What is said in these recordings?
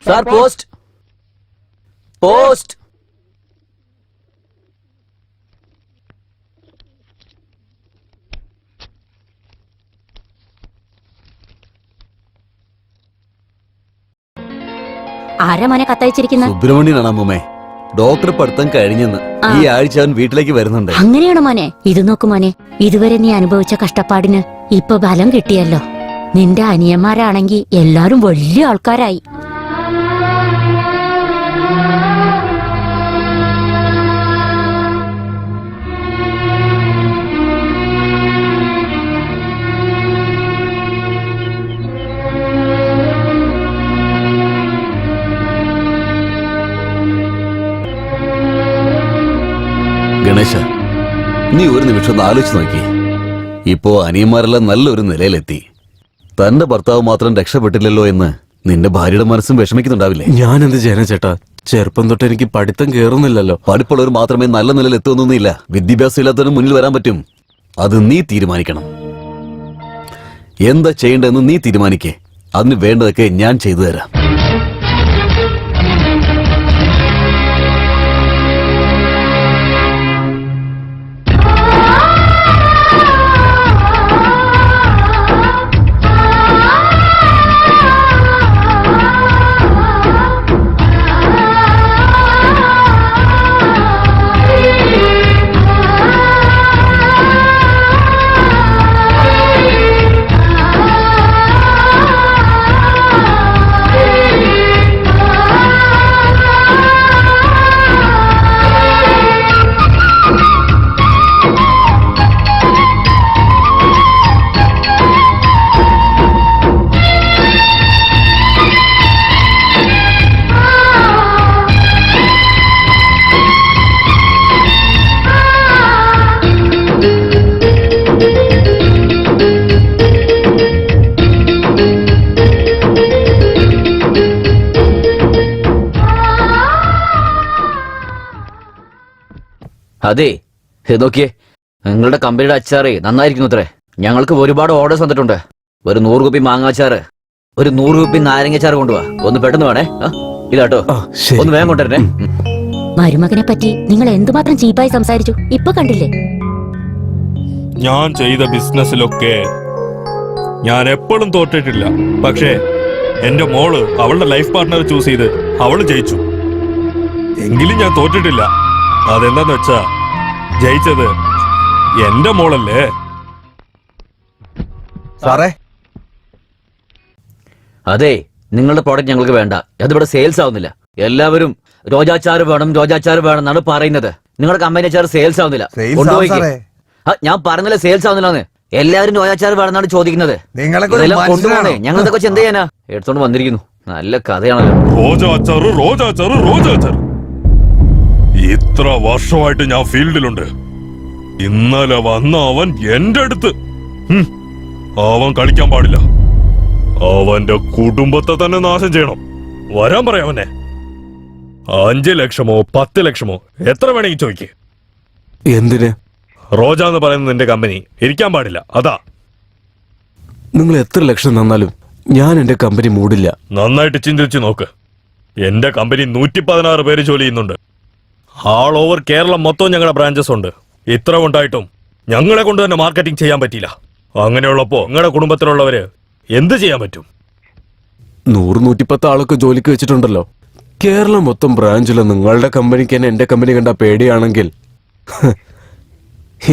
Sir post post. ആരാ മോനെ കത്തയച്ചിരിക്കുന്നത്? സുബ്രഹ്മണ്യനാണ് അമ്മൂമ്മേ. Doctor പഠിത്തം കഴിഞ്ഞെന്ന് ഈ ആഴ്ച അവൻ വീട്ടിലേക്ക് വരുന്നുണ്ട്. അങ്ങനെയാണോ മോനെ? ഇത് നോക്കു മോനെ, ഇതുവരെ നീ അനുഭവിച്ച കഷ്ടപ്പാടിന് ഇപ്പൊ ഫലം കിട്ടിയല്ലോ. നിന്റെ അനിയന്മാരാണെങ്കി എല്ലാരും വലിയ ആൾക്കാരായി. ഗണേശ, നീ ഒരു നിമിഷം ഒന്ന് ആലോചിച്ച് നോക്കി. ഇപ്പോ അനിയന്മാരെല്ലാം നല്ലൊരു നിലയിലെത്തി. തന്റെ ഭർത്താവ് മാത്രം രക്ഷപ്പെട്ടില്ലല്ലോ എന്ന് നിന്റെ ഭാര്യയുടെ മനസ്സും വിഷമിക്കുന്നുണ്ടാവില്ലേ? ഞാൻ എന്ത് ചെയ്യാനാ ചേട്ടാ? ചെറുപ്പം തൊട്ട് എനിക്ക് പഠിത്തം കേറുന്നില്ലല്ലോ. പഠിപ്പുള്ളവർ മാത്രമേ നല്ല നിലയിൽ എത്തുന്നൊന്നുമില്ല. വിദ്യാഭ്യാസം ഇല്ലാത്തവന് മുന്നിൽ വരാൻ പറ്റും. അത് നീ തീരുമാനിക്കണം. എന്താ ചെയ്യേണ്ടതെന്ന് നീ തീരുമാനിക്കേ. അതിന് വേണ്ടതൊക്കെ ഞാൻ ചെയ്തു തരാം. അതെ, നോക്കിയേ, നിങ്ങളുടെ കമ്പനിയുടെ അച്ചാറേ നന്നായിരിക്കുന്നു അത്രേ. ഞങ്ങൾക്ക് ഒരുപാട് ഓർഡേഴ്സ് വന്നിട്ടുണ്ട്. ഒരു 100 കുപ്പി മാങ്ങാച്ചാറ്, ഒരു 100 കുപ്പി നാരങ്ങച്ചാറ് കൊണ്ടുപോവാ. ഒന്ന് പെട്ടെന്ന് വേണേ. ഇതാട്ടോ, ഒന്ന് വേഗം കൊണ്ടുവരണേ. മരുമകനെ പറ്റി നിങ്ങൾ എന്തുമാത്രം ചീപ്പായി സംസാരിച്ചു. ഇപ്പൊ കണ്ടില്ലേ? ഞാൻ ചെയ്ത ബിസിനസ്സിലൊക്കെ ഞാൻ എപ്പോഴും തോറ്റിട്ടില്ല. പക്ഷേ എന്റെ മോള് അവളുടെ ലൈഫ് പാർട്ട്ണർ ചൂസ് ചെയ്ത് അവള് ജയിച്ചു. എങ്കിലും ഞാൻ തോറ്റിട്ടില്ല. അതെന്താന്ന് വെച്ചാ, ജയിച്ചത് എന്റെ മോളല്ലേ. സാറേ, അതെ, നിങ്ങളുടെ പ്രോഡക്റ്റ് ഞങ്ങൾക്ക് വേണ്ട. അതിവിടെ സെയിൽസ് ആവുന്നില്ല. എല്ലാവരും രോജാച്ചാറ് വേണം, രോജാച്ചാറ് വേണം എന്നാണ് പറയുന്നത്. നിങ്ങളുടെ കമ്പനി അച്ചാറ് സെയിൽസ് ആവുന്നില്ല. ഞാൻ പറഞ്ഞില്ല സെയിൽസ് ആവുന്നില്ലാന്ന്. എല്ലാവരും രോജാച്ചാറ് വേണമെന്നാണ് ചോദിക്കുന്നത്. കൊണ്ടുപോകണേ. ഞങ്ങളതൊക്കെ എന്ത് ചെയ്യാനാ? എടുത്തോണ്ട് വന്നിരിക്കുന്നു. നല്ല കഥയാണല്ലോ. രോജാച്ചാറ്, രോജാച്ചാറ്, രോജാച്ചാറ്. ഇത്ര വർഷമായിട്ട് ഞാൻ ഫീൽഡിലുണ്ട്. ഇന്നലെ വന്ന അവൻ എന്റെ അടുത്ത് അവൻ കളിക്കാൻ പാടില്ല. അവന്റെ കുടുംബത്തെ തന്നെ നാശം ചെയ്യണം. വരാൻ പറയാമന്നെ. 5 ലക്ഷമോ 10 ലക്ഷമോ എത്ര വേണമെങ്കിൽ ചോദിക്കേ. എന്തിന്? റോജ എന്ന് പറയുന്നത് നിന്റെ കമ്പനി ഇരിക്കാൻ പാടില്ല. അതാ. നിങ്ങൾ എത്ര ലക്ഷം തന്നാലും ഞാൻ എന്റെ കമ്പനി മൂടില്ല. നന്നായിട്ട് ചിന്തിച്ചു നോക്ക്. എന്റെ കമ്പനി 116 പേര് ജോലി ചെയ്യുന്നുണ്ട്. ആൾ ഓവർ കേരളം മൊത്തം ഞങ്ങളുടെ ബ്രാഞ്ചസ് ഉണ്ട്. ഇത്ര ഉണ്ടായിട്ടും ഞങ്ങളെ കൊണ്ട് തന്നെ മാർക്കറ്റിംഗ് ചെയ്യാൻ പറ്റിയില്ല. അങ്ങനെയുള്ളപ്പോ നിങ്ങളുടെ കുടുംബത്തിലുള്ളവര് എന്ത് ചെയ്യാൻ പറ്റും? 100-110 ആളൊക്കെ ജോലിക്ക് വെച്ചിട്ടുണ്ടല്ലോ. കേരളം മൊത്തം ബ്രാഞ്ചില് നിങ്ങളുടെ കമ്പനിക്ക് തന്നെ എന്റെ കമ്പനി കണ്ട പേടിയാണെങ്കിൽ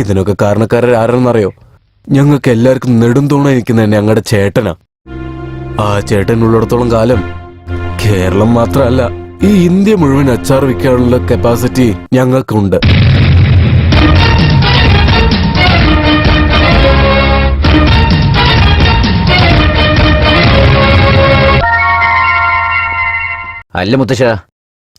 ഇതിനൊക്കെ കാരണക്കാരാരെന്നറിയോ? ഞങ്ങൾക്ക് എല്ലാവർക്കും നെടുന്തൂണ ഇരിക്കുന്ന ഞങ്ങളുടെ ചേട്ടനാ. ആ ചേട്ടൻ ഉള്ളിടത്തോളം കാലം കേരളം മാത്രമല്ല, ഈ ഇന്ത്യ മുഴുവൻ അച്ചാർ വിൽക്കാനുള്ള കപ്പാസിറ്റി ഞങ്ങൾക്കുണ്ട്. അല്ല മുത്തശ്ശ,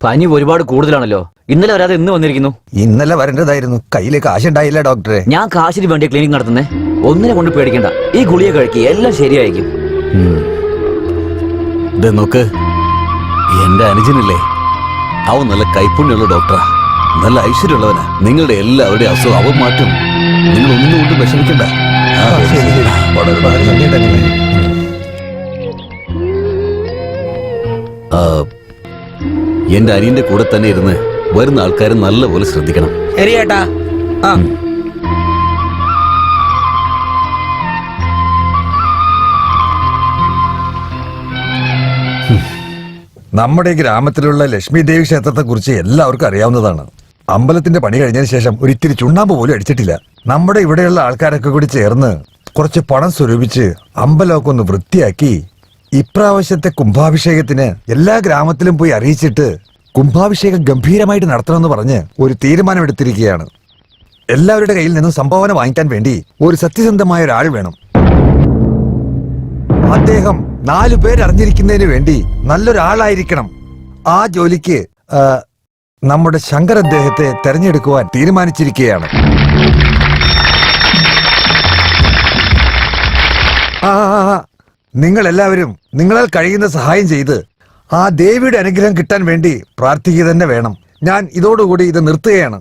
പനി ഒരുപാട് കൂടുതലാണല്ലോ. ഇന്നലെ വരാതെ ഇന്ന് വന്നിരിക്കുന്നു. ഇന്നലെ വരേണ്ടതായിരുന്നു. കയ്യില് കാശുണ്ടായില്ല ഡോക്ടറെ. ഞാൻ കാശിന് വേണ്ടി ക്ലിനിക് നടത്തുന്നേ. ഒന്നിനെ കൊണ്ട് പേടിക്കണ്ട. ഈ ഗുളിക കഴിക്കുക, എല്ലാം ശരിയായിരിക്കും. നോക്ക്, എന്റെ അനുജനല്ലേ, അവൻ നല്ല കൈപ്പുണ്യുള്ള ഡോക്ടറാ. നല്ല ഐശ്വര്യമുള്ളവനാ. നിങ്ങളുടെ എല്ലാവരുടെയും അസുഖം അവൻ മാറ്റും. നിങ്ങൾ ഒന്നും കൊണ്ട് വിഷമിക്കണ്ട. ആ, എന്റെ അനിയന്റെ കൂടെ തന്നെ ഇരുന്ന് വരുന്ന ആൾക്കാരെ നല്ലപോലെ ശ്രദ്ധിക്കണം. ശരി ചേട്ടാ. ആ നമ്മുടെ ഈ ഗ്രാമത്തിലുള്ള ലക്ഷ്മി ദേവി ക്ഷേത്രത്തെ കുറിച്ച് എല്ലാവർക്കും അറിയാവുന്നതാണ്. അമ്പലത്തിന്റെ പണി കഴിഞ്ഞതിന് ശേഷം ഒരിത്തിരി ചുണ്ണാമ്പ് പോലും അടിച്ചിട്ടില്ല. നമ്മുടെ ഇവിടെയുള്ള ആൾക്കാരൊക്കെ കൂടി ചേർന്ന് കുറച്ച് പണം സ്വരൂപിച്ച് അമ്പലമൊക്കെ ഒന്ന് വൃത്തിയാക്കി ഇപ്രാവശ്യത്തെ കുംഭാഭിഷേകത്തിന് എല്ലാ ഗ്രാമത്തിലും പോയി അറിയിച്ചിട്ട് കുംഭാഭിഷേകം ഗംഭീരമായിട്ട് നടത്തണമെന്ന് പറഞ്ഞ് ഒരു തീരുമാനമെടുത്തിരിക്കുകയാണ്. എല്ലാവരുടെ കയ്യിൽ നിന്നും സംഭാവന വാങ്ങിക്കാൻ വേണ്ടി ഒരു സത്യസന്ധമായ ഒരാൾ വേണം. അദ്ദേഹം 4 പേരറിഞ്ഞിരിക്കുന്നതിന് വേണ്ടി നല്ലൊരാളായിരിക്കണം. ആ ജോലിക്ക് നമ്മുടെ ശങ്കർ അദ്ദേഹത്തെ തെരഞ്ഞെടുക്കുവാൻ തീരുമാനിച്ചിരിക്കുകയാണ്. നിങ്ങൾ എല്ലാവരും നിങ്ങളാൽ കഴിയുന്ന സഹായം ചെയ്ത് ആ ദേവിയുടെ അനുഗ്രഹം കിട്ടാൻ വേണ്ടി പ്രാർത്ഥിക്കുക തന്നെ വേണം. ഞാൻ ഇതോടുകൂടി ഇത് നിർത്തുകയാണ്.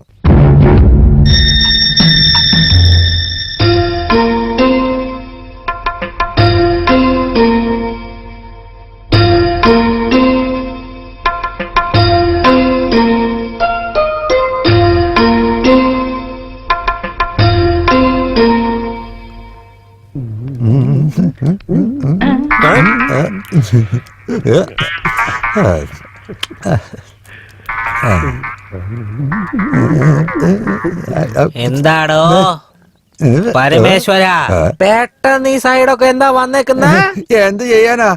എന്താടോ പരമേശ്വര, പെട്ടെന്ന് ഈ സൈഡൊക്കെ എന്താ വന്നേക്കുന്ന? എന്ത് ചെയ്യാനാ,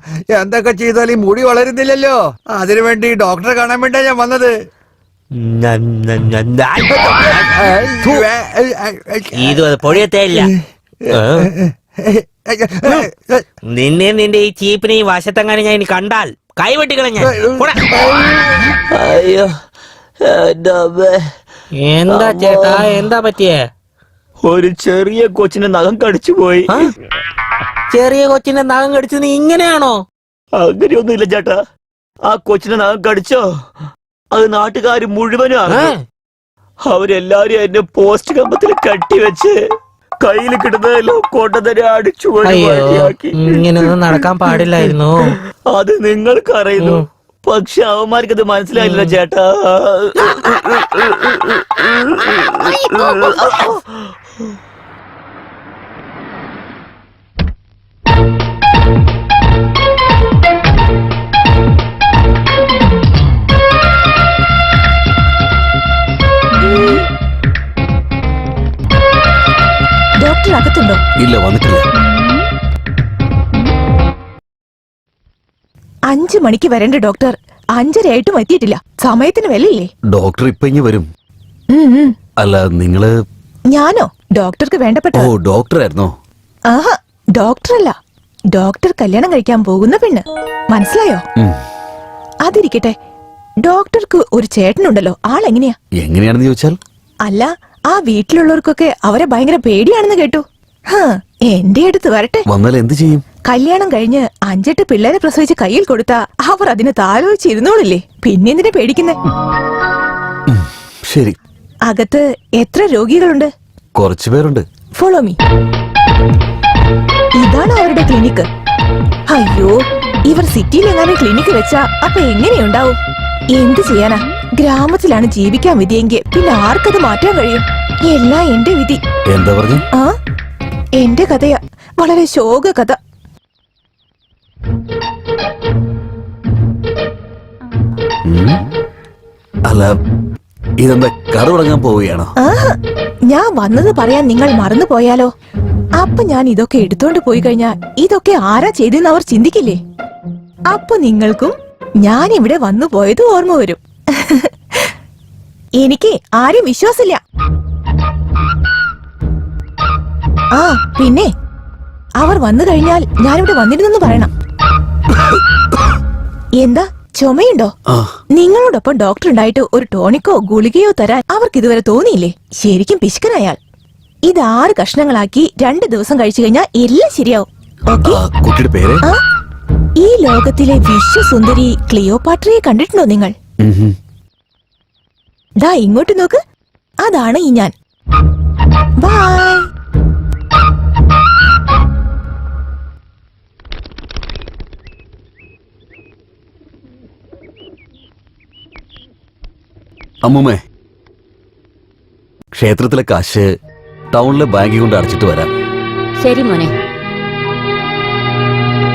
എന്തൊക്കെ ചെയ്താൽ ഈ മുടി വളരുന്നില്ലല്ലോ. അതിനുവേണ്ടി ഡോക്ടറെ കാണാൻ വേണ്ടിയാ ഞാൻ വന്നത്. ഇത് പൊടിയത്തേ ഇല്ല. നിന്നെ നിന്റെ ഈ ചീപ്പിനെ ഈ വശത്തെങ്ങനെ ഞാൻ ഇനി കണ്ടാൽ കൈവെട്ടിക്കളഞ്ഞ. അയ്യോ എന്റെ അമ്മേ. എന്താ ചേട്ടാ, എന്താ പറ്റിയേ? ഒരു ചെറിയ കൊച്ചിന്റെ നഖം കടിച്ചു പോയി. ചെറിയ കൊച്ചിന്റെ നഖം കടിച്ചത് നീ ഇങ്ങനെയാണോ? അങ്ങനെയൊന്നുമില്ല ചേട്ടാ. ആ കൊച്ചിന്റെ നഖം കടിച്ചോ അത് നാട്ടുകാര് മുഴുവനും അറിഞ്ഞു. അവരെല്ലാരും എന്നെ പോസ്റ്റ് കമ്പത്തിൽ കെട്ടിവെച്ച് കയ്യിൽ കിട്ടുന്നതെല്ലാം കൊണ്ടുതന്നെ അടിച്ചു വഴിയാക്കി. ഇങ്ങനെയൊന്നും നടക്കാൻ പാടില്ലായിരുന്നു. അത് നിങ്ങൾക്കറിയുന്നു, പക്ഷെ അവന്മാർക്കത് മനസ്സിലായില്ല ചേട്ടാ. ഡോക്ടർ അകത്തുണ്ടോ? ഇല്ല, വന്നിട്ടില്ല. 5 മണിക്ക് വരണ്ട ഡോക്ടർ. 5:30 എത്തിയിട്ടില്ല. സമയത്തിന് വിലയില്ലേ? ഡോക്ടർ ഇപ്പൊ ഇനി വരും. അല്ല, നിങ്ങള്? ഞാനോ? ഡോക്ടർക്ക് വേണ്ടപ്പെട്ട. ഓ, ഡോക്ടറായിരുന്നോ? ആഹാ, ഡോക്ടറല്ല. ഡോക്ടർ കല്യാണം കഴിക്കാൻ പോകുന്ന പെണ്ണ്. മനസ്സിലായോ? അതിരിക്കട്ടെ, ഡോക്ടർക്ക് ഒരു ചേട്ടനുണ്ടല്ലോ, ആളെങ്ങനെയാ? എങ്ങനെയാണെന്ന് ചോദിച്ചാൽ? അല്ല, ആ വീട്ടിലുള്ളവർക്കൊക്കെ അവരെ ഭയങ്കര പേടിയാണെന്ന് കേട്ടു. എന്റെ അടുത്ത് വരട്ടെ. വന്നാൽ എന്ത് ചെയ്യും? കല്യാണം കഴിഞ്ഞ് 5-8 പിള്ളേരെ പ്രസവിച്ച് കയ്യിൽ കൊടുത്താ അവർ അതിന് താലോചിച്ചിരുന്നോളില്ലേ. പിന്നെ എന്തിനെ പേടിക്കുന്നേ? ശരി. അകത്ത് എത്ര രോഗികളുണ്ട്? കുറച്ചു പേരുണ്ട്. Follow me. ഇതാണ് അവരുടെ ക്ലിനിക്ക്. അയ്യോ, ഇവർ സിറ്റിയിൽ എങ്ങാനും ക്ലിനിക്ക് വെച്ചാ അപ്പൊ എങ്ങനെയുണ്ടാവും? എന്ത് ചെയ്യാനാ, ഗ്രാമത്തിലാണ് ജീവിക്കാൻ വിധിയെങ്കിൽ പിന്നെ ആർക്കത് മാറ്റാൻ കഴിയും? എല്ലാം എന്റെ വിധി. എന്താ പറഞ്ഞു? ആ, എന്റെ കഥയാ, വളരെ ശോക കഥ. അല്ല, ഇതെന്താ കട തുടങ്ങാൻ പോവുകയാണോ? ഞാൻ വന്നത് പറയാൻ നിങ്ങൾ മറന്നു പോയാലോ? അപ്പൊ ഞാൻ ഇതൊക്കെ എടുത്തോണ്ട് പോയി കഴിഞ്ഞാ ഇതൊക്കെ ആരാ ചെയ്തെന്ന് അവർ ചിന്തിക്കില്ലേ? അപ്പൊ നിങ്ങൾക്കും ഞാൻ ഇവിടെ വന്നു പോയത് ഓർമ്മ വരും. എനിക്ക് ആരും വിശ്വാസില്ല. ആ, പിന്നെ അവർ വന്നു കഴിഞ്ഞാൽ ഞാനിവിടെ വന്നിരുന്നെന്ന് പറയണം. എന്താ, ചുമയുണ്ടോ? നിങ്ങളോടൊപ്പം ഡോക്ടർ ഉണ്ടായിട്ട് ഒരു ടോണിക്കോ ഗുളികയോ തരാൻ അവർക്ക് ഇതുവരെ തോന്നിയില്ലേ? ശരിക്കും പിശുക്കനയാൾ. ഇത് 6 കഷ്ണങ്ങളാക്കി 2 ദിവസം കഴിച്ചു കഴിഞ്ഞാൽ എല്ലാം ശരിയാവും. കുട്ടിയുടെ പേര്? ഈ ലോകത്തിലെ വിശ്വസുന്ദരി ക്ലിയോപാട്രയെ കണ്ടിട്ടുണ്ടോ നിങ്ങൾ? ദാ ഇങ്ങോട്ട് നോക്ക്, അതാണ് ഈ ഞാൻ. ബൈ. അമ്മൂമ്മേ, ക്ഷേത്രത്തിലെ കാശ് ടൗണിലെ ബാങ്കിൽ കൊണ്ട് അടച്ചിട്ട് വരാം. ശരി മോനെ.